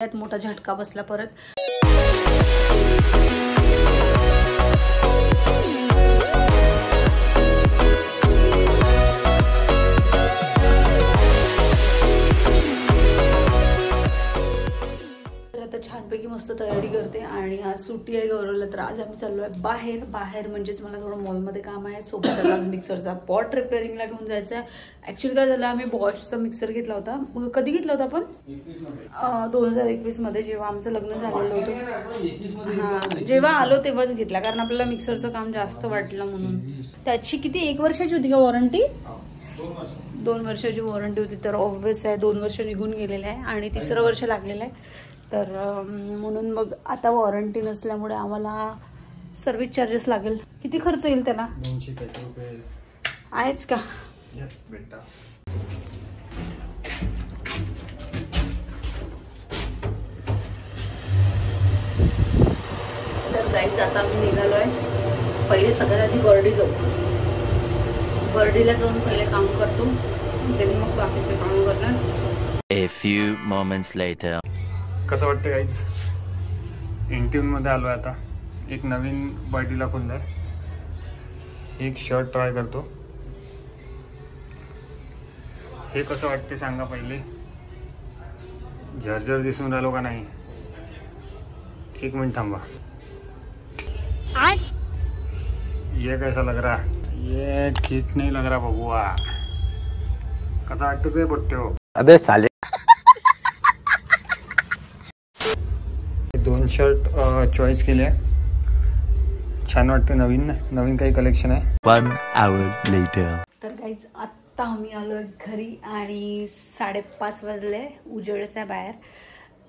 त्यात मोठा झटका बसला परत। छानपैकी मस्त तयारी करते आणि आज सुट्टी आहे गौरवला, तर आज आम्ही चाललो आहे बाहेर म्हणजेच मला थोडं मॉलमध्ये काम आहे, सोबत आज मिक्सरचा पॉट रिपेअरिंगला घेऊन जायचं आहे। ॲक्च्युली काय झालं, आम्ही बॉशचा मिक्सर घेतला होता। कधी घेतला होता आपण? 2021 मध्ये, जेव्हा आमचं लग्न झालेलं होतं। हां, जेव्हा आलो तेव्हाच घेतला, कारण आपल्याला मिक्सरचं काम जास्त वाटलं म्हणून। त्याची किती 1 वर्षाची होती का वॉरंटी? 2 वर्षाची वॉरंटी होती, तर ऑब्व्हियस आहे 2 वर्ष निघून गेलेले आहे आणि 3रं वर्ष लागलेलं आहे। तर म्हणून मग आता वॉरंटी नसल्यामुळे आम्हाला सर्व्हिस चार्जेस लागेल। किती खर्च येईल त्याला? 200 रुपये आहेच का? बेटा तर गाईज आता आम्ही निघालोय। पहिले सगळ्यात आधी बर्डी जाऊ, बर्डीला जाऊन पहिले काम करतो, देन मग बाकीचे काम करणार। A few moments later. कसं वाटतं गाईज? इंट्यून मध्ये आलोय आता। एक नवीन बर्डीला खुललाय, एक शर्ट ट्राय करतो। हे कसं वाटते सांगा पहिले? झरझर दिसून राहिलो का नाही? 1 मिनिट थांबा। ये कैसा लग रहा? ये ठीक नहीं लग रहा बबुआ। कसा वाटतो ते बट्ट्यो? अबे साले। 2 शर्ट चॉईस केले, छान वाटते। नवीन काही कलेक्शन आहे। 1 hour later. तर गाईज आत्ता आम्ही आलोय घरी आणि 5:30 वाजले, उजेडच आहे बाहेर।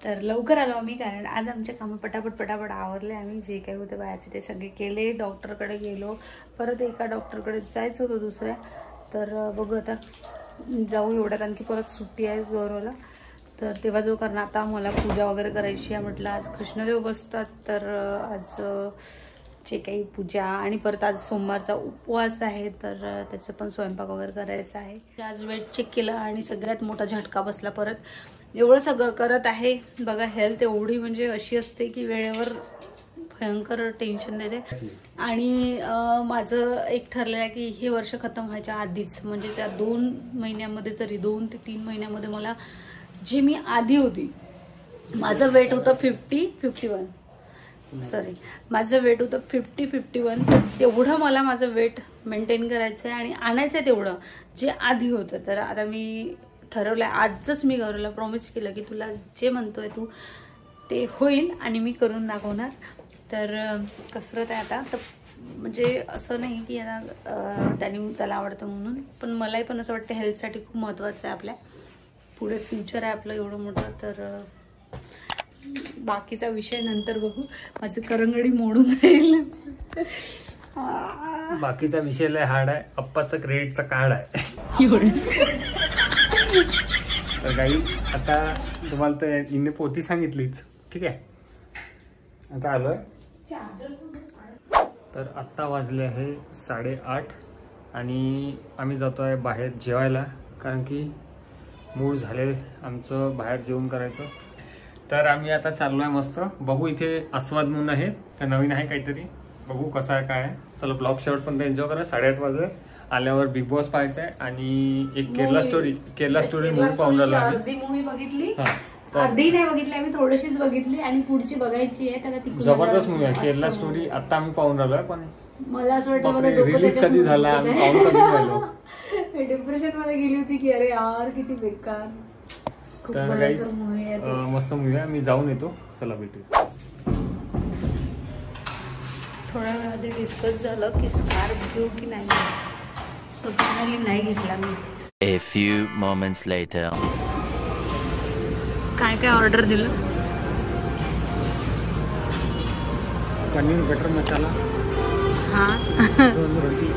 तर लवकर आलो आम्ही, कारण आज आमचे कामं पटापट आवरले। आम्ही जे काही होते बाहेरचे ते सगळे केले। डॉक्टरकडे गेलो, परत एका डॉक्टरकडे जायचं होतं दुसऱ्या, तर बघू आता जाऊ। एवढ्यात आणखी परत सुट्टी आहे गौरवला, तर तेव्हा जो, कारण आता मला पूजा वगैरे करायची आहे। म्हटलं आज कृष्णदेव बसतात, तर आज जे काही पूजा आणि परत आज सोमवारचा उपवास आहे, तर त्याचं पण स्वयंपाक वगैरे करायचा आहे। आज वेट चेक केला आणि सगळ्यात मोठा झटका बसला परत। एवढं सगळं करत आहे बघा। हेल्थ एवढी म्हणजे अशी असते की वेळेवर भयंकर टेन्शन देते। आणि माझं एक ठरलं आहे की हे वर्ष खतम व्हायच्या आधीच, म्हणजे त्या 2 महिन्यामध्ये तरी 2 ते 3 महिन्यामध्ये मला जे मी आधी होती, माझं वेट होतं 51, माझं वेट होतं 51। तेवढं मला माझं वेट मेंटेन करायचं आहे आणि आणायचं आहे तेवढं जे आधी होतं। तर आता मी ठरवलं आहे, आजच मी गौरवला प्रॉमिस केलं की तुला जे म्हणतोय तू ते होईल आणि मी करून दाखवणार। तर कसरत आहे आता, तर म्हणजे असं नाही की आता त्याला आवडतं म्हणून, पण मलाही पण असं वाटतं हेल्थसाठी खूप महत्त्वाचं आहे। आपल्या पुढे फ्युचर आहे आपलं एवढं मोठं, तर बाकीचा विषय नंतर बघू। माझं करंगडी मोडून जाईल। बाकीचा विषय लय हार्ड आहे, अप्पाचं क्रेडिटचं कार्ड आहे। तर काही आता तुम्हाला तर इने पोती सांगितलीच, ठीक आहे। आता आलोय, तर आत्ता वाजले आहे 8:30 आणि आम्ही जातो आहे बाहेर जेवायला, कारण की मूड झाले आमचं बाहेर जेवण करायचं। तर आम्ही आता चाललो आहे मस्त। बघू, इथे आस्वाद म्हणून आहे, तर नवीन आहे काहीतरी, बघू कसं आहे काय आहे। चला ब्लॉग शेवट पण एन्जॉय करा। 8:30 वाजले, आल्यावर बिग बॉस पाहायचं आहे आणि एक केरला स्टोरी मूवी पाहून राहिलो आम्ही। अर्धी मूवी बघितली, अर्धी नाही बघितली आम्ही, थोडीशीच बघितली आणि पुढची बघायची आहे। त्याला ती जबरदस्त मूवी आहे केरला स्टोरी, आता आम्ही पाहून राहिलोय। पण मला असं वाटतं माझं डोकं रिलीज कधी झाला, आम्ही पाहून कधी राहिलो, डिप्रेशन मध्ये गेली होती की अरे यार किती बेकार। तर गाईज मस्त मूवी आहे, मी जाऊन येतो। चला भेटू। थोड्या वेळामध्ये डिस्कस झालं की स्कार्फ घेऊ की नाही, सो फायनली नाही घेतला मी। A few moments later. काय ऑर्डर दिलं? पनीर बटर मसाला, हां, 2 रोटी,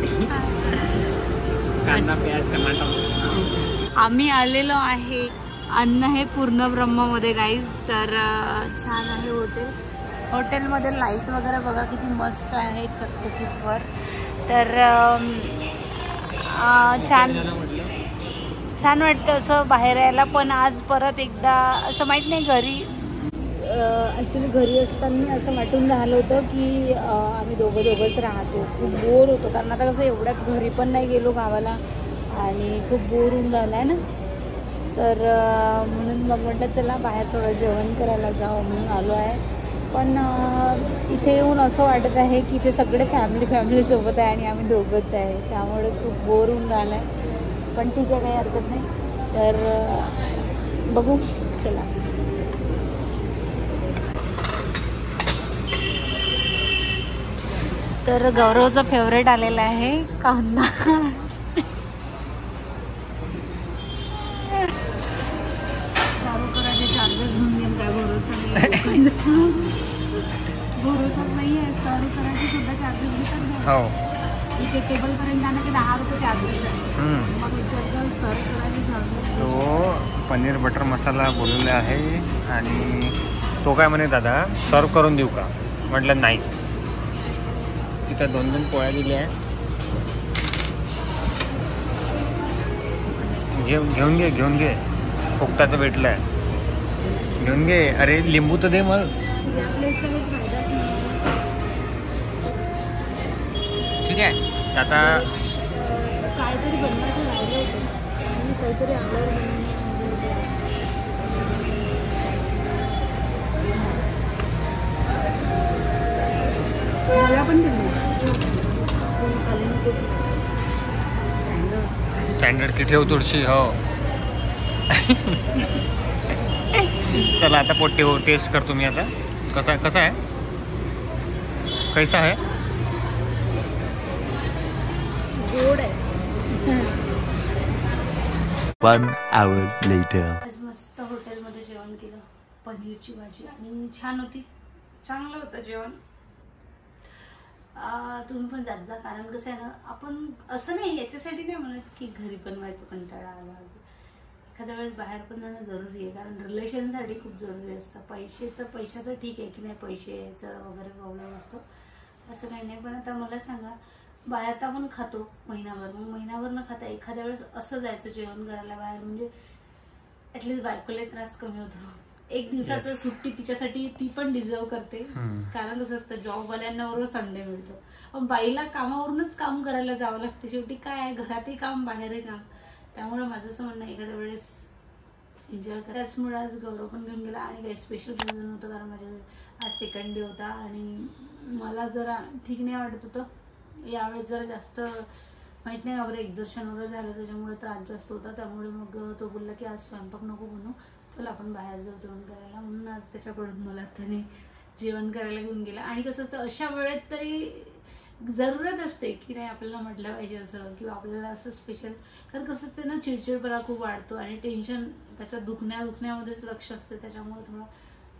कांदा प्याज टमाटर। आम्ही आलेलो आहे अन्न हे पूर्ण ब्रह्ममध्ये गाईज। तर छान आहे हॉटेलमध्ये लाईट वगैरे बघा किती मस्त आहे, चकचकीत वर। तर छान वाटतं असं बाहेर यायला। पण आज परत एकदा असं माहीत नाही, घरी ॲक्च्युली घरी असताना असं वाटून राहिलं होतं की आम्ही दोघंच राहतो. खूप बोर होतो कारण आता कसं एवढ्यात घरी पण नाही गेलो गावाला आणि खूप बोर होऊन राहिलं आहे ना. तर म्हणून मग म्हटलं चला बाहेर थोडं जेवण करायला जावं म्हणून आलो आहे. पण इथे येऊन असं वाटत आहे की इथे सगळे फॅमिलीसोबत आहे आणि आम्ही दोघंच आहे, त्यामुळे खूप बोर होऊन राहिलं आहे. पण ठीक आहे, काही हरकत नाही. तर बघू, चला. तर गौरवचा फेवरेट आलेला आहे कांदा. चार्जेस घेऊन घेऊन काय भरोसाच नाही आहे. सर्व करायचे सुद्धा चार्जेस घेतात. हो, इथे टेबलपर्यंत जाण्याचे 10 रुपये चार्जेस आहे. मग विचार सर्व करायचे चार्जेस. तो पनीर बटर मसाला बोलवला आहे आणि तो काय म्हणे दादा सर्व करून देऊ का? म्हटलं नाही. तिथं 2 पोळ्या दिल्या आहे. घेऊन घे फुकटाचं भेटलं आहे, घेऊन घे. अरे लिंबू तर दे मग. ठीक आहे. आता काहीतरी बनवायचं राहिलं होतं आणि काहीतरी आल्यावर मला पण स्टँडर्ड की ठेव थोडीशी. हो चला आता पोटे हो, टेस्ट करतो मी आता. कसा आहे कैसा आहे? गोड आहे. 1 hour later. आज मस्त हॉटेलमध्ये जेवण केलं, पनीरची भाजी आणि छान होती, चांगलं होतं जेवण. तुम्ही पण जात जा, कारण कसं आहे ना, आपण असं नाही याच्यासाठी नाही म्हणत की घरी बनवायचं कंटाळा आला. एखाद्या वेळेस बाहेर पण जाणं जरुरी आहे, कारण रिलेशनसाठी खूप जरुरी असतं. पैशाचं ठीक आहे की नाही, पैशाचा वगैरे प्रॉब्लेम असतो, असं काही नाही. पण आता मला सांगा, बाहेर तर आपण खातो महिनाभर, मग महिनाभर न खाता एखाद्या वेळेस असं जायचं जेवण करायला बाहेर, म्हणजे ॲटलिस्ट बायकोला त्रास कमी होतो. एक दिवसाचं सुट्टी तिच्यासाठी ती पण डिझर्व करते, कारण कसं असतं जॉबवाल्यांना बरोबर संडे मिळतो, पण बाईला कामावरूनच काम करायला जावं लागतं. शेवटी काय आहे, घरातही काम बाहेरही काम. त्यामुळे माझं असं म्हणणं आहे एखाद्या वेळेस एन्जॉय करायचमुळे आज गौरव पण घेऊन गेला. आणि काही स्पेशल रिझन होतं कारण माझ्या आज सेकंड डे होता आणि मला जरा ठीक नाही वाटत होतं. यावेळेस जरा जास्त माहीत नाही वगैरे एक्झर्शन वगैरे झालं, त्याच्यामुळे त्रास जास्त होता. त्यामुळे मग तो बोलला की आज स्वयंपाक नको बनवू, चल आपण बाहेर जाऊ जेवण करायला. म्हणून आज त्याच्याकडून मला त्याने जेवण करायला घेऊन गेला. आणि कसं असतं अशा वेळेत तरी जरूरत असते की नाही आपल्याला म्हटलं पाहिजे असं, किंवा आपल्याला असं स्पेशल, कारण कसं असतं ना, चिडचिडपणा खूप वाढतो आणि टेन्शन त्याच्या दुखण्यामध्येच लक्ष असते, त्याच्यामुळे थोडं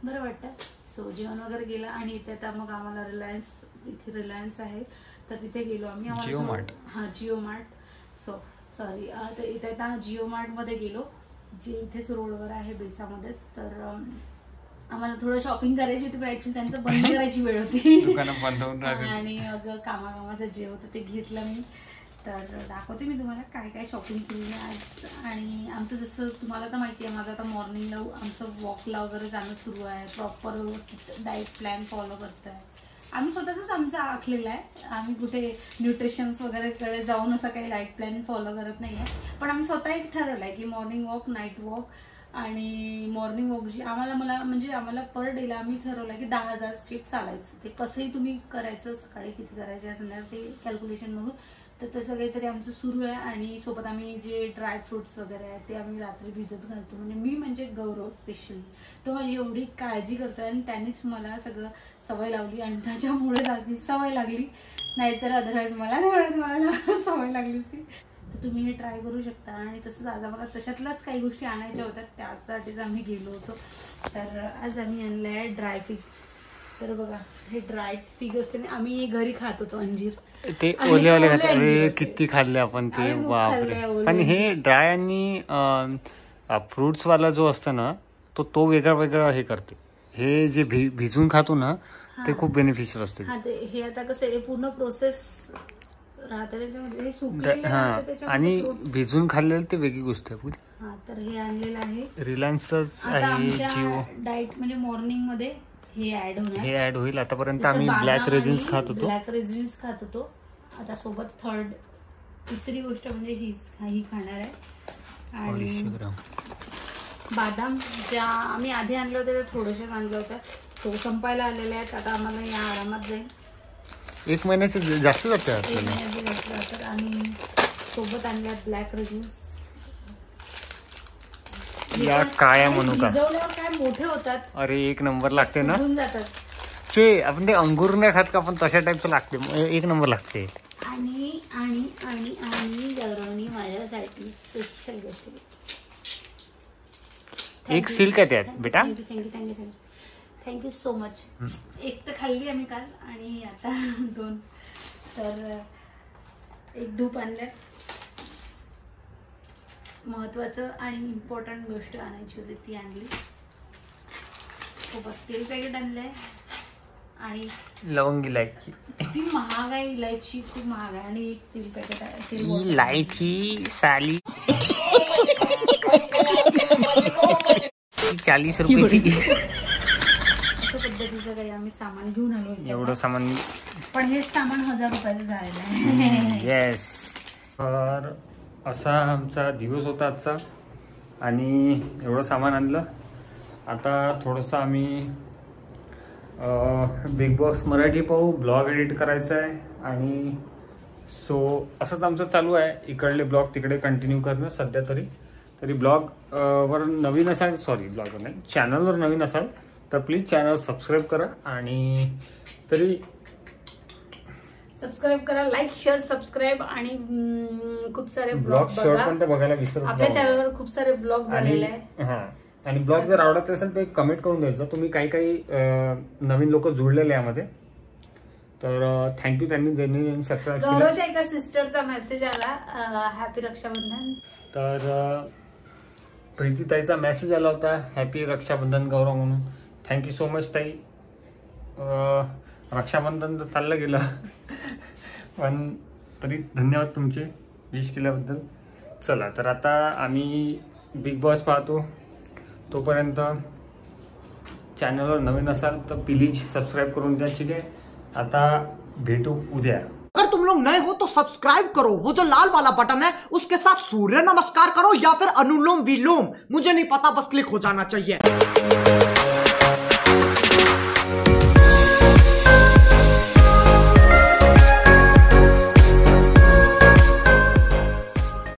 बरं वाटतं. सो जेवण वगैरे गेलं आणि इथे आता मग आम्हाला रिलायन्स आहे तर तिथे गेलो आम्ही. जिओ मार्ट. हां, जिओ मार्ट. सॉरी तर इथे आता जिओ मार्टमध्ये गेलो, जे इथेच रोडवर आहे बेसामध्येच. तर आम्हाला थोडं शॉपिंग करायची होती, पण ॲक्च्युली त्यांचं बंद करायची वेळ होती दुकानं बंद होऊन राहते आणि मग कामाचं जे होतं ते घेतलं मी. तर दाखवते मी तुम्हाला काय काय शॉपिंग केली आज. आणि आमचं जसं तुम्हाला तर माहिती आहे, माझं आता मॉर्निंगला आमचं वॉकला वगैरे जाणं सुरू आहे, प्रॉपर डाएट प्लॅन फॉलो करत आहे आम्ही. स्वतःच आमचं आखलेलं आहे, आम्ही कुठे न्यूट्रिशन्स वगैरेकडे जाऊन असं काही डाएट प्लॅन फॉलो करत नाही आहे. पण आम्ही स्वतः एक ठरवलं आहे की मॉर्निंग वॉक, नाईट वॉक. आणि मॉर्निंग वॉक जी आम्हाला पर डेला आम्ही ठरवलं की 10,000 स्टेप चालायचं. ते कसंही तुम्ही करायचं, सकाळी किती करायचे असणार ते कॅल्क्युलेशन बघून. तर तसं काहीतरी आमचं सुरू आहे. आणि सोबत आम्ही जे ड्राय फ्रुट्स वगैरे आहेत ते आम्ही रात्री भिजत घालतो. म्हणजे गौरव स्पेशली तो माझी एवढी काळजी करतो आणि त्यांनीच मला सगळं सवय लावली आणि त्याच्यामुळे अशी सवय लागली, नाहीतर अदरवाईज मला सवय लागली होती. तर तुम्ही हे ट्राय करू शकता. आणि तसंच आज आम्हाला तशातलाच काही गोष्टी आणायच्या होत्या, त्यासाठीच आम्ही गेलो होतो. तर आज आम्ही आणलं आहे ड्राय फिग. तर बघा, हे ड्राय फिग असते, आम्ही घरी खात होतो अंजीर, ते ओले खात, किती खाल्ले आपण ते, बापरे. पण हे ड्राय आणि फ्रुट्स वाला जो असतो ना, तो वेगळा हे करते. हे जे भिजून खातो ना ते खूप बेनिफिशियल असते. हे आता कसं पूर्ण प्रोसेस राहते त्याच्यामध्ये, आणि भिजून खाल्लेलं ते वेगळी गोष्ट आहे पुढे. हा तर हे आणलेलं आहे रिलायन्सच आता आहे, आमच्या जिओ डाएट म्हणजे मॉर्निंग मध्ये हे ऍड होणार. हे ऍड होईल. आतापर्यंत आम्ही ब्लॅक रेझिन्स खात होतो. ब्लॅक रेझिन्स खात होतो. आता सोबत तिसरी गोष्ट म्हणजे ही खाणार आहे. आणि 250 ग्राम बदाम ज्या आम्ही आधी आणल्या होत्या त्या थोड्याशाच आणल्या होत्या, तो संपायला आलेल्या आहेत. आता आम्हाला या आरामात जाईल. 1 महिन्याचे जास्त जाते एक महिन्याचे जास्त जातात. आणि सोबत आणल्या ब्लॅक रेझिन्स. या काळ्या म्हणू का, भिजवल्यावर काय मोठे होतात. अरे 1 नंबर लागते ना जातात ते. आपण ते अंगूर नाही खात का, पण तशा टाईपचं लागते. 1 नंबर लागते. आणि आणि आणि आणि गौरवनी माझ्यासाठी स्पेशल गोष्ट. एक सिल्क आहे त्यात बेटा. Thank you so much. एक तर खाल्ली आम्ही काल आणि आता 2. तर एक धूप आणलं. महत्वाचं आणि इम्पॉर्टंट गोष्ट आणायची होती ती आणली. सोबत तेल पॅकेट आणलंय. आणि लवंग इलायची, ती महाग आहे. इलायची खूप महाग आहे. आणि एक तेल पॅकेट आहे. इलायची साली 40 रुपयाची. अशा पद्धतीचं काही आम्ही सामान घेऊन आलो. एवढं सामान, पण हे सामान 1000 रुपयाचं झालेलं आहे. येस. तर असा आमचा दिवस होता आजचा. आणि एवढं सामान आणलं. आता थोडंसं आम्ही बिग बॉस मराठी पाहू. ब्लॉग एडिट करायचा आहे. आणि असंच आमचं चालू आहे. इकडले ब्लॉग तिकडे कंटिन्यू करणं सध्या तरी ब्लॉग वर नवीन असाल, सॉरी ब्लॉगवर नाही, चॅनलवर नवीन असाल तर प्लीज चॅनल सबस्क्राईब करा. आणि तरी सबस्क्राईब करा, लाईक शेअर सबस्क्राईब. आणि खूप सारे ब्लॉग बघा. पण बघायला विसरू. आपल्या चॅनलवर खूप सारे ब्लॉग झालेले आहे. हा, आणि ब्लॉग जर आवडत असेल तर कमेंट करून द्यायचं. तुम्ही काही नवीन लोक जुळलेले यामध्ये. तर थँक्यू ज्यांनी सबस्क्राईब केलं. गौरवच्या एका सिस्टरचा मेसेज आला, हॅपी रक्षाबंधन. तर प्रीतीताईचा मेसेज आला होता, हॅपी रक्षाबंधन गौरव म्हणून. थँक्यू सो मच ताई. रक्षाबंधन तर चाललं गेलं पण तरी धन्यवाद तुमचे विश केल्याबद्दल. चला तर आता आम्ही बिग बॉस पाहतो. तोपर्यंत चॅनलवर नवीन असाल तर प्लीज सबस्क्राईब करून द्या. ठीक आहे, आता भेटू उद्या. अगर तुम लोग नए हो तो सब्सक्राइब करो, वो जो लाल वाला बटन है उसके साथ सूर्य नमस्कार करो या फिर अनुलोम विलोम, मुझे नहीं पता, बस क्लिक हो जाना चाहिए.